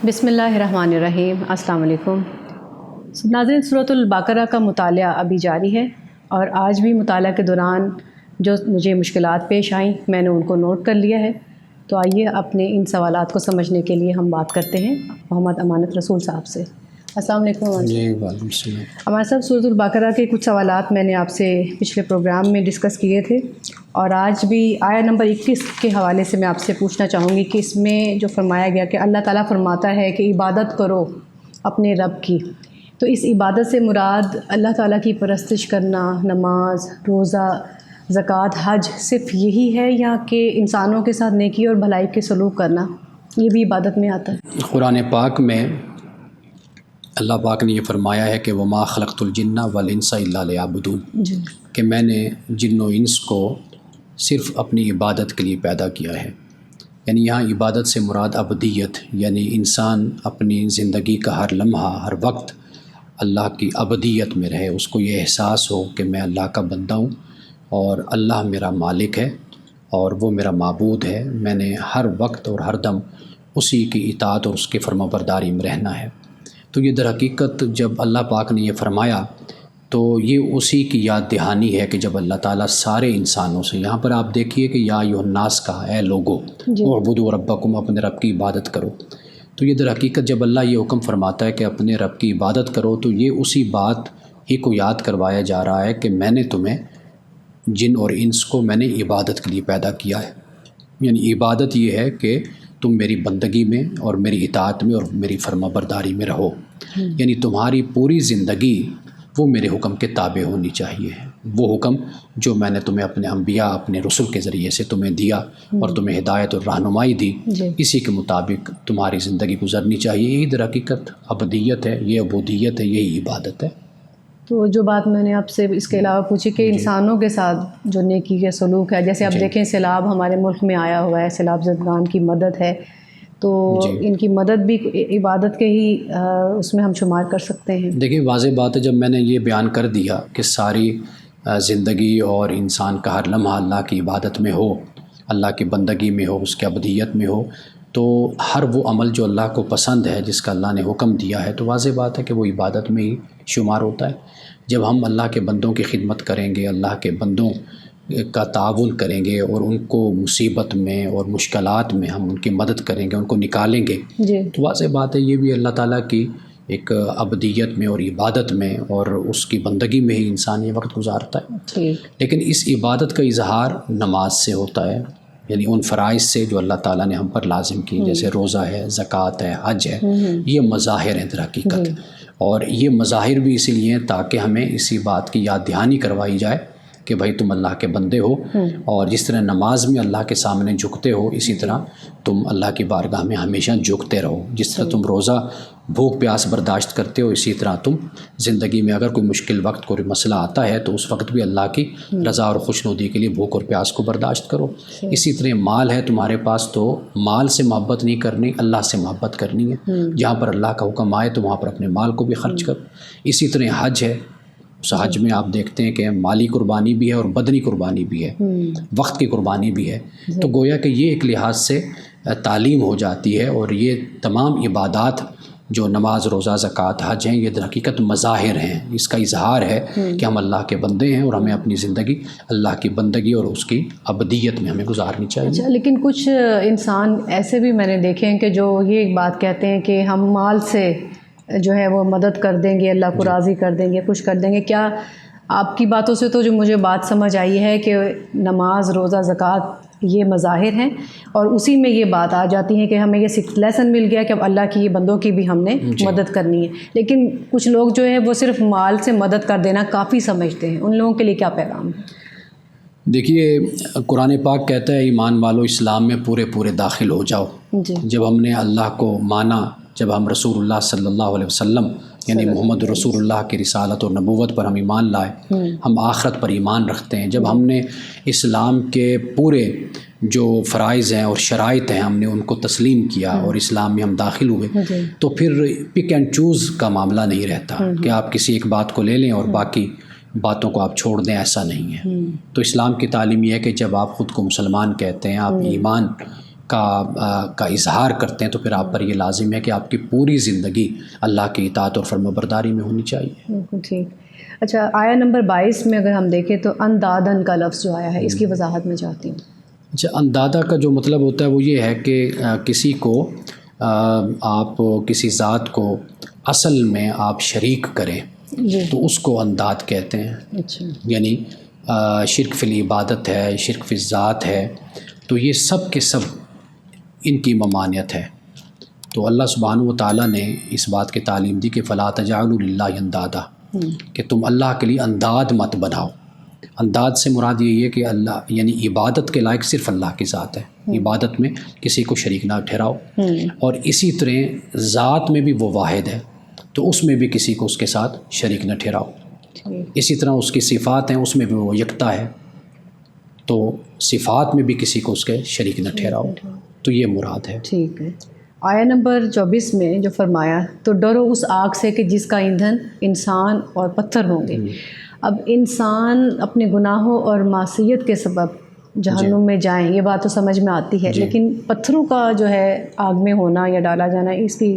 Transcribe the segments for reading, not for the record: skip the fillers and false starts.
بسم اللہ الرحمن الرحیم۔ السلام علیکم ناظرین، سورۃ البقرہ کا مطالعہ ابھی جاری ہے اور آج بھی مطالعہ کے دوران جو مجھے مشکلات پیش آئیں میں نے ان کو نوٹ کر لیا ہے۔ تو آئیے اپنے ان سوالات کو سمجھنے کے لیے ہم بات کرتے ہیں محمد امانت رسول صاحب سے۔ السلام علیکم۔ جی وعلیکم السلام۔ ہمارے صاحب، سورۃ البقرہ کے کچھ سوالات میں نے آپ سے پچھلے پروگرام میں ڈسکس کیے تھے اور آج بھی آیا نمبر 21 کے حوالے سے میں آپ سے پوچھنا چاہوں گی کہ اس میں جو فرمایا گیا کہ اللہ تعالیٰ فرماتا ہے کہ عبادت کرو اپنے رب کی، تو اس عبادت سے مراد اللہ تعالیٰ کی پرستش کرنا، نماز، روزہ، زکوٰۃ، حج صرف یہی ہے یا کہ انسانوں کے ساتھ نیکی اور بھلائی کے سلوک کرنا یہ بھی عبادت میں آتا ہے؟ قرآن پاک میں اللہ پاک نے یہ فرمایا ہے کہ وما خلقت الجن والانس الا لیعبدون، جی، کہ میں نے جن و انس کو صرف اپنی عبادت کے لیے پیدا کیا ہے۔ یعنی یہاں عبادت سے مراد عبدیت، یعنی انسان اپنی زندگی کا ہر لمحہ، ہر وقت اللہ کی عبدیت میں رہے، اس کو یہ احساس ہو کہ میں اللہ کا بندہ ہوں اور اللہ میرا مالک ہے اور وہ میرا معبود ہے، میں نے ہر وقت اور ہر دم اسی کی اطاعت اور اس کے فرما برداری میں رہنا ہے۔ تو یہ در حقیقت جب اللہ پاک نے یہ فرمایا تو یہ اسی کی یاد دہانی ہے کہ جب اللہ تعالیٰ سارے انسانوں سے، یہاں پر آپ دیکھیے کہ یا ایھا الناس کا، اے لوگو اعبدوا ربکم، اپنے رب کی عبادت کرو۔ تو یہ در حقیقت جب اللہ یہ حکم فرماتا ہے کہ اپنے رب کی عبادت کرو تو یہ اسی بات ہی کو یاد کروایا جا رہا ہے کہ میں نے تمہیں جن اور انس کو میں نے عبادت کے لیے پیدا کیا ہے۔ یعنی عبادت یہ ہے کہ تم میری بندگی میں اور میری اطاعت میں اور میری فرما برداری میں رہو، یعنی تمہاری پوری زندگی وہ میرے حکم کے تابع ہونی چاہیے۔ وہ حکم جو میں نے تمہیں اپنے انبیاء، اپنے رسل کے ذریعے سے تمہیں دیا اور تمہیں ہدایت اور رہنمائی دی، اسی کے مطابق تمہاری زندگی گزرنی چاہیے۔ یہی در حقیقت عبدیت ہے، یہ عبودیت ہے، یہی عبادت ہے۔ تو جو بات میں نے آپ سے اس کے علاوہ پوچھی کہ انسانوں کے ساتھ جو نیکی کے سلوک ہے، جیسے آپ دیکھیں سیلاب ہمارے ملک میں آیا ہوا ہے، سیلاب زدگان کی مدد ہے، تو ان کی مدد بھی عبادت کے ہی اس میں ہم شمار کر سکتے ہیں۔ دیکھیے واضح بات ہے، جب میں نے یہ بیان کر دیا کہ ساری زندگی اور انسان کا ہر لمحہ اللہ کی عبادت میں ہو، اللہ کی بندگی میں ہو، اس کی عبودیت میں ہو، تو ہر وہ عمل جو اللہ کو پسند ہے، جس کا اللہ نے حکم دیا ہے، تو واضح بات ہے کہ وہ عبادت میں ہی شمار ہوتا ہے۔ جب ہم اللہ کے بندوں کی خدمت کریں گے، اللہ کے بندوں کا تعاون کریں گے اور ان کو مصیبت میں اور مشکلات میں ہم ان کی مدد کریں گے، ان کو نکالیں گے، تو واضح بات ہے یہ بھی اللہ تعالیٰ کی ایک عبدیت میں اور عبادت میں اور اس کی بندگی میں ہی انسان یہ وقت گزارتا ہے۔ لیکن اس عبادت کا اظہار نماز سے ہوتا ہے، یعنی ان فرائض سے جو اللہ تعالیٰ نے ہم پر لازم کی، جیسے روزہ ہے، زکوٰۃ ہے، حج ہے، یہ مظاہر ہیں در حقیقت۔ اور یہ مظاہر بھی اسی لیے ہیں تاکہ ہمیں اسی بات کی یاد دہانی کروائی جائے کہ بھائی تم اللہ کے بندے ہو، اور جس طرح نماز میں اللہ کے سامنے جھکتے ہو اسی طرح تم اللہ کی بارگاہ میں ہمیشہ جھکتے رہو۔ جس طرح تم روزہ بھوک پیاس برداشت کرتے ہو، اسی طرح تم زندگی میں اگر کوئی مشکل وقت، کوئی مسئلہ آتا ہے تو اس وقت بھی اللہ کی رضا اور خوشنودی کے لیے بھوک اور پیاس کو برداشت کرو۔ اسی طرح مال ہے تمہارے پاس تو مال سے محبت نہیں کرنی، اللہ سے محبت کرنی ہے۔ جہاں پر اللہ کا حکم آئے تو وہاں پر اپنے مال کو بھی خرچ کرو۔ اسی طرح حج ہے، اس حج میں آپ دیکھتے ہیں کہ مالی قربانی بھی ہے اور بدنی قربانی بھی ہے، وقت کی قربانی بھی ہے۔ تو گویا کہ یہ ایک لحاظ سے تعلیم ہو جاتی ہے، اور یہ تمام عبادات جو نماز، روزہ، زکوٰۃ، حج ہیں، یہ در حقیقت مظاہر ہیں، اس کا اظہار ہے کہ ہم اللہ کے بندے ہیں اور ہمیں اپنی زندگی اللہ کی بندگی اور اس کی عبدیت میں ہمیں گزارنی چاہیے۔ اچھا، لیکن کچھ انسان ایسے بھی میں نے دیکھے ہیں کہ جو یہ بات کہتے ہیں کہ ہم مال سے جو ہے وہ مدد کر دیں گے، اللہ کو راضی کر دیں گے، خوش کر دیں گے۔ کیا آپ کی باتوں سے تو جو مجھے بات سمجھ آئی ہے کہ نماز، روزہ، زکوٰۃ یہ مظاہر ہیں، اور اسی میں یہ بات آ جاتی ہے کہ ہمیں یہ لیسن مل گیا کہ اب اللہ کی یہ بندوں کی بھی ہم نے مدد کرنی ہے۔ لیکن کچھ لوگ جو ہے وہ صرف مال سے مدد کر دینا کافی سمجھتے ہیں، ان لوگوں کے لیے کیا پیغام ہے؟ دیکھیے قرآن پاک کہتا ہے ایمان والو اسلام میں پورے داخل ہو جاؤ۔ جب ہم نے اللہ کو مانا، جب ہم رسول اللہ صلی اللہ علیہ وسلم یعنی محمد رسول اللہ کی رسالت اور نبوت پر ہم ایمان لائے، ہم آخرت پر ایمان رکھتے ہیں، جب ہم نے اسلام کے پورے جو فرائض ہیں اور شرائط ہیں ہم نے ان کو تسلیم کیا اور اسلام میں ہم داخل ہوئے، تو پھر پک اینڈ چوز کا معاملہ نہیں رہتا کہ آپ کسی ایک بات کو لے لیں اور باقی باتوں کو آپ چھوڑ دیں، ایسا نہیں ہے۔ تو اسلام کی تعلیم یہ ہے کہ جب آپ خود کو مسلمان کہتے ہیں، آپ ایمان کا اظہار کرتے ہیں تو پھر آپ پر یہ لازم ہے کہ آپ کی پوری زندگی اللہ کی اطاعت اور فرمانبرداری میں ہونی چاہیے. بالکل ٹھیک. اچھا، آیا نمبر 22 میں اگر ہم دیکھیں تو اندادن کا لفظ جو آیا ہے، اس کی وضاحت میں چاہتی ہوں. اچھا، اندادہ کا جو مطلب ہوتا ہے وہ یہ ہے کہ کسی کو آپ کسی ذات کو اصل میں آپ شریک کریں جی. تو اس کو انداد کہتے ہیں. اچھا. یعنی شرک فی العبادت ہے، شرک فی الذات ہے، تو یہ سب کے سب ان کی ممانعت ہے. تو اللہ سبحانہ و تعالیٰ نے اس بات کی تعلیم دی کہ فلا تجعلوا للہ اندادا، کہ تم اللہ کے لیے انداد مت بناؤ. انداد سے مراد یہی ہے کہ اللہ یعنی عبادت کے لائق صرف اللہ کی ذات ہے، عبادت میں کسی کو شریک نہ ٹھہراؤ. اور اسی طرح ذات میں بھی وہ واحد ہے تو اس میں بھی کسی کو اس کے ساتھ شریک نہ ٹھہراؤ. اسی طرح اس کی صفات ہیں، اس میں بھی وہ یکتا ہے تو صفات میں بھی کسی کو اس کے شریک نہ ٹھہراؤ. تو یہ مراد ہے. ٹھیک ہے. آیا نمبر 24 میں جو فرمایا تو ڈرو اس آگ سے کہ جس کا ایندھن انسان اور پتھر ہوں گے. اب انسان اپنے گناہوں اور معصیت کے سبب جہنم میں جائیں، یہ بات تو سمجھ میں آتی ہے، لیکن پتھروں کا جو ہے آگ میں ہونا یا ڈالا جانا، اس کی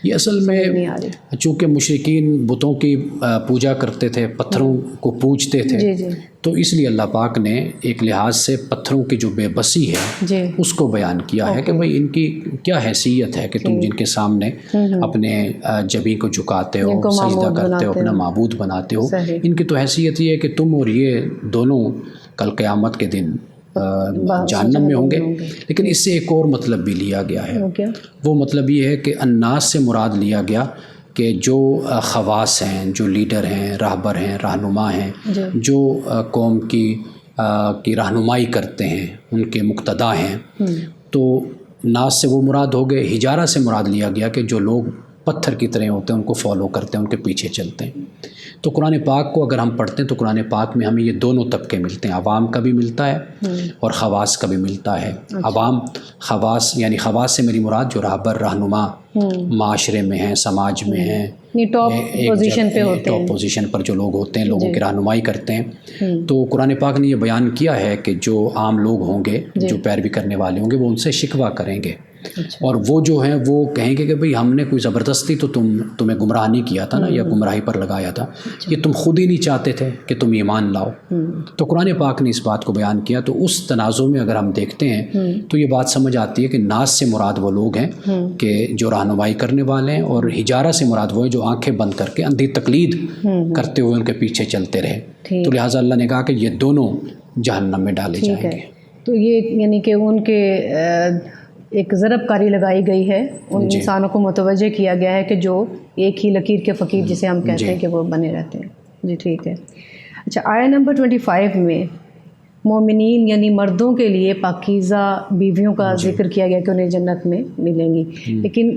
یہ اصل میں نہیں آ رہی. چونکہ مشرکین بتوں کی پوجا کرتے تھے، پتھروں کو پوجتے تھے، جی جی تو اس لیے اللہ پاک نے ایک لحاظ سے پتھروں کی جو بے بسی ہے جی اس کو بیان کیا ہے کہ بھئی ان کی کیا حیثیت ہے کہ تم جن کے سامنے اپنے جبیں کو جھکاتے ہو، سجدہ کرتے ہو، اپنا معبود بناتے ہو. ان کی تو حیثیت یہ ہے کہ تم اور یہ دونوں کل قیامت کے دن جہنم میں ہوں گے. لیکن اس سے ایک اور مطلب بھی لیا گیا ہے. وہ مطلب یہ ہے کہ الناس سے مراد لیا گیا کہ جو خواص ہیں، جو لیڈر ہیں، راہبر ہیں، رہنما ہیں، جو قوم کی رہنمائی کرتے ہیں، ان کے مقتدا ہیں. تو ناس سے وہ مراد ہو گئے. حجارہ سے مراد لیا گیا کہ جو لوگ پتھر کی طرح ہوتے ہیں، ان کو فالو کرتے ہیں، ان کے پیچھے چلتے ہیں. تو قرآن پاک کو اگر ہم پڑھتے ہیں تو قرآن پاک میں ہمیں یہ دونوں طبقے ملتے ہیں، عوام کا بھی ملتا ہے اور خواص کا بھی ملتا ہے. عوام خواص یعنی خواص سے میری مراد جو راہبر رہنما معاشرے میں ہیں، سماج میں ہیں، ٹاپ پوزیشن پہ ہوتے ہیں، ٹاپ پوزیشن پر جو لوگ ہوتے ہیں، لوگوں کی رہنمائی کرتے ہیں. تو قرآن پاک نے یہ بیان کیا ہے کہ جو عام لوگ ہوں گے، جو پیروی کرنے والے ہوں گے، وہ ان سے شکوہ کریں گے اور وہ جو ہیں وہ کہیں گے کہ بھئی ہم نے کوئی زبردستی تو تمہیں گمراہ نہیں کیا تھا نا، یا گمراہی پر لگایا تھا، یہ تم خود ہی نہیں چاہتے تھے کہ تم ایمان لاؤ. تو قرآن پاک نے اس بات کو بیان کیا. تو اس تنازع میں اگر ہم دیکھتے ہیں تو یہ بات سمجھ آتی ہے کہ ناس سے مراد وہ لوگ ہیں کہ جو رہنمائی کرنے والے ہیں، اور حجارہ سے مراد وہ ہیں جو آنکھیں بند کر کے اندھی تقلید کرتے ہوئے ان کے پیچھے چلتے رہے. تو لہٰذا اللہ نے کہا کہ یہ دونوں جہنم میں ڈالے جائیں گے. تو یہ یعنی کہ ان کے ایک ضرب کاری لگائی گئی ہے، ان انسانوں کو متوجہ کیا گیا ہے کہ جو ایک ہی لکیر کے فقیر جسے ہم کہتے ہیں کہ وہ بنے رہتے ہیں. جی ٹھیک ہے. اچھا، آیا نمبر 25 میں مومنین یعنی مردوں کے لیے پاکیزہ بیویوں کا ذکر کیا گیا کہ انہیں جنت میں ملیں گی، لیکن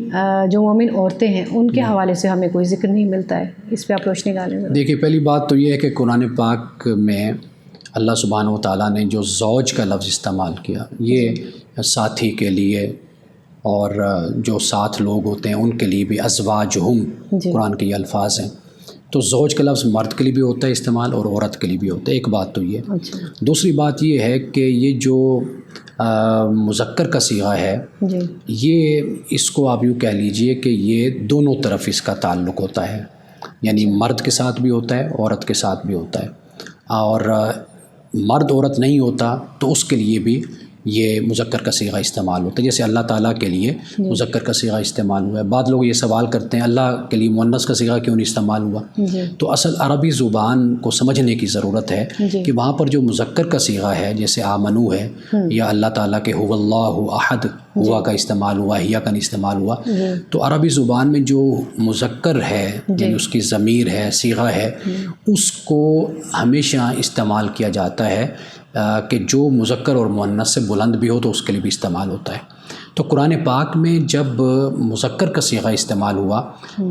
جو مومن عورتیں ہیں ان کے حوالے سے ہمیں کوئی ذکر نہیں ملتا ہے. اس پہ آپ روشنی ڈالیں. دیکھیے، پہلی بات تو یہ ہے کہ قرآن پاک میں اللہ سبحانہ و تعالیٰ نے جو زوج کا لفظ استعمال کیا، یہ ساتھی کے لیے اور جو ساتھ لوگ ہوتے ہیں ان کے لیے بھی ازواجہم قرآن کے یہ الفاظ ہیں. تو زوج کا لفظ مرد کے لیے بھی ہوتا ہے استعمال اور عورت کے لیے بھی ہوتا ہے. ایک بات تو یہ. دوسری بات یہ ہے کہ یہ جو مذکر کا صیغہ ہے، یہ اس کو آپ یوں کہہ لیجئے کہ یہ دونوں طرف اس کا تعلق ہوتا ہے، یعنی مرد کے ساتھ بھی ہوتا ہے، عورت کے ساتھ بھی ہوتا ہے. اور مرد عورت نہیں ہوتا تو اس کے لیے بھی یہ مذکر کا صیغہ استعمال ہوتا ہے. جیسے اللہ تعالیٰ کے لیے مذکر کا صیغہ استعمال ہوا ہے. بعض لوگ یہ سوال کرتے ہیں اللہ کے لیے مؤنث کا صیغہ کیوں نہیں استعمال ہوا؟ تو اصل عربی زبان کو سمجھنے کی ضرورت ہے کہ وہاں پر جو مذکر کا صیغہ ہے، جیسے آمنو ہے، یا اللہ تعالیٰ کے هو اللہ احد، ہوا کا استعمال ہوا، ہیا کا نہیں استعمال ہوا. تو عربی زبان میں جو مذکر ہے، یعنی اس کی ضمیر ہے، صیغہ ہے، اس کو ہمیشہ استعمال کیا جاتا ہے کہ جو مذکر اور مؤنث سے بلند بھی ہو تو اس کے لیے بھی استعمال ہوتا ہے. تو قرآن پاک میں جب مذکر کا صیغہ استعمال ہوا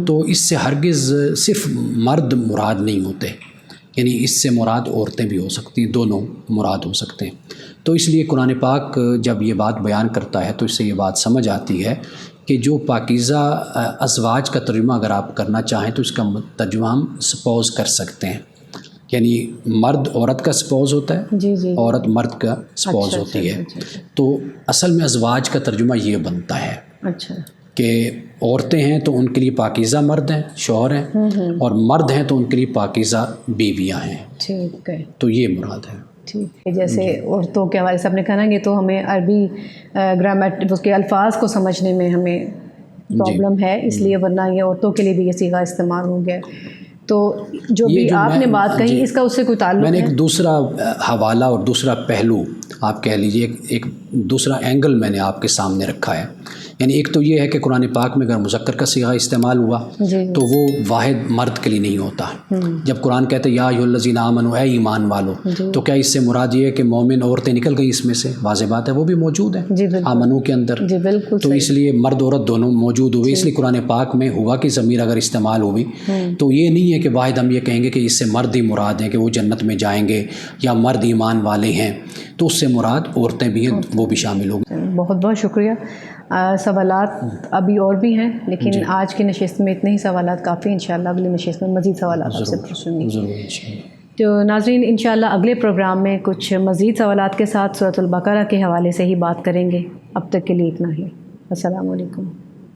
تو اس سے ہرگز صرف مرد مراد نہیں ہوتے، یعنی اس سے مراد عورتیں بھی ہو سکتی ہیں، دونوں مراد ہو سکتے ہیں. تو اس لیے قرآن پاک جب یہ بات بیان کرتا ہے تو اس سے یہ بات سمجھ آتی ہے کہ جو پاکیزہ ازواج کا ترجمہ اگر آپ کرنا چاہیں تو اس کا ترجمہ ہم سپوز کر سکتے ہیں یعنی مرد عورت کا سپوز ہوتا ہے، جی جی، عورت مرد کا سپوز اچھا ہوتی ہے. اچھا تو اصل میں ازواج کا ترجمہ یہ بنتا ہے اچھا کہ عورتیں ہیں تو ان کے لیے پاکیزہ مرد ہیں، شوہر ہیں، اور مرد ہیں تو ان کے لیے پاکیزہ بیویاں ہیں. ٹھیک ہے تو یہ مراد ہے. ٹھیک ہے. جیسے عورتوں کے حوالے سے آپ نے کہا نا، یہ تو ہمیں عربی گرامر اس کے الفاظ کو سمجھنے میں ہمیں پرابلم ہے، اس لیے، ورنہ یہ عورتوں کے لیے بھی یہ صیغہ استعمال ہو گیا. تو جو بھی آپ نے بات کہی، اس کا اس سے کوئی تعلق میں نے ہے؟ ایک دوسرا حوالہ اور دوسرا پہلو آپ کہہ لیجئے، ایک دوسرا اینگل میں نے آپ کے سامنے رکھا ہے. یعنی ایک تو یہ ہے کہ قرآن پاک میں اگر مذکر کا صیغہ استعمال ہوا تو وہ واحد مرد کے لیے نہیں ہوتا. جب قرآن کہتے یا ایھا الذین آمنوا، اے ایمان والو، تو کیا اس سے مراد یہ ہے کہ مومن عورتیں نکل گئی اس میں سے؟ واضح بات ہے وہ بھی موجود ہیں آمنو کے اندر. جی بالکل. تو اس لیے مرد عورت دونوں موجود ہوئے، اس لیے قرآن پاک میں ہوا کی ضمیر اگر استعمال ہوئی تو یہ نہیں ہے کہ واحد ہم یہ کہیں گے کہ اس سے مرد ہی مراد ہیں کہ وہ جنت میں جائیں گے یا مرد ایمان والے ہیں. تو اس سے مراد عورتیں بھی ہیں، وہ بھی شامل ہوں گی. بہت بہت شکریہ. سوالات ابھی اور بھی ہیں، لیکن آج کی نشست میں اتنے ہی سوالات کافی. انشاءاللہ اگلی نشست میں مزید سوالات آپ سے پوچھوں گی. ضرور انشاءاللہ. تو ناظرین، انشاءاللہ اگلے پروگرام میں کچھ مزید سوالات کے ساتھ سورۃ البقرہ کے حوالے سے ہی بات کریں گے. اب تک کے لیے اتنا ہی. السلام علیکم.